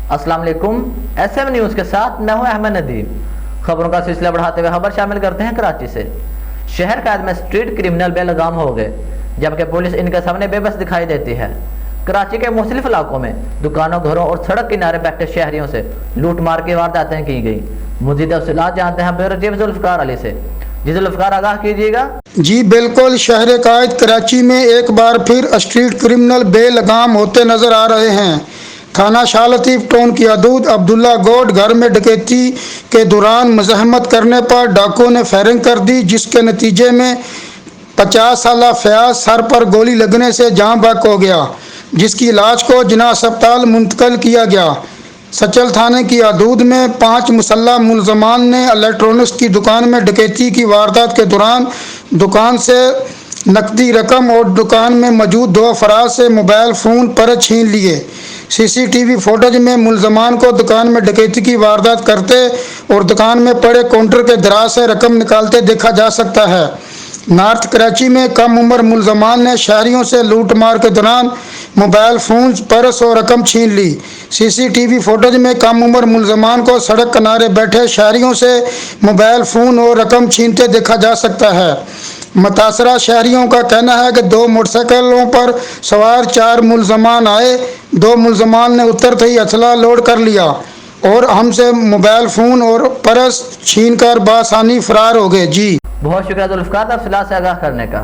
अस्सलाम वालेकुम। SM news के साथ मैं हूं अहमद नदीम। खबरों का सिलसिला बढ़ाते हुए खबर शामिल करते हैं कराची से। शहर कैद में स्ट्रीट क्रिमिनल बेलगाम हो गए, जबकि पुलिस इनके सामने बेबस दिखाई देती है। कराची के मुख्तलिफ इलाकों में दुकानों, घरों और सड़क किनारे बैठे शहरियों से लूट मार की वारदातें की गई। मज़ीद तफसीलात जानते हैं ब्यूरो चीफ जुल्फ़िकार अली से। जी जुल्फ़िकार, आगाह कीजिएगा। जी बिल्कुल, शहर कायद कराची में एक बार फिर स्ट्रीट क्रिमिनल बेलगाम होते नजर आ रहे हैं। थाना शाह लतीफ़ टाउन की हदूद अब्दुल्ला गोड घर में डकैती के दौरान मज़ाहमत करने पर डाकुओं ने फायरिंग कर दी, जिसके नतीजे में 50 साला फयाज सर पर गोली लगने से जाँ बहक हो गया, जिसकी इलाज को जिना अस्पताल मुंतकिल किया गया। सचल थाने की हदूद में 5 मुसल्लह मुलजमान ने इलेक्ट्रॉनिक्स की दुकान में डकैती की वारदात के दौरान दुकान से नकदी रकम और दुकान में मौजूद 2 अफराद से मोबाइल फ़ोन पर छीन लिए। CCTV फुटेज में मुलजमान को दुकान में डकैती की वारदात करते और दुकान में पड़े काउंटर के दराज से रकम निकालते देखा जा सकता है। नॉर्थ कराची में कम उम्र मुलजमान ने शहरियों से लूट मार के दौरान मोबाइल फ़ोन, पर्स और रकम छीन ली। CCTV फुटेज में कम उम्र मुलजमान को सड़क किनारे बैठे शहरियों से मोबाइल फ़ोन और रकम छीनते देखा जा सकता है। मुतासरा शहरियों का कहना है कि 2 मोटरसाइकिलों पर सवार 4 मुलजमान आए। 2 मुलजमान ने उतरते ही असला लोड कर लिया और हमसे मोबाइल फ़ोन और पर्स छीन कर बआसानी फरार हो गए। जी बहुत शुक्रिया जुल्फ़िकार तफसीलात से आगाह करने का।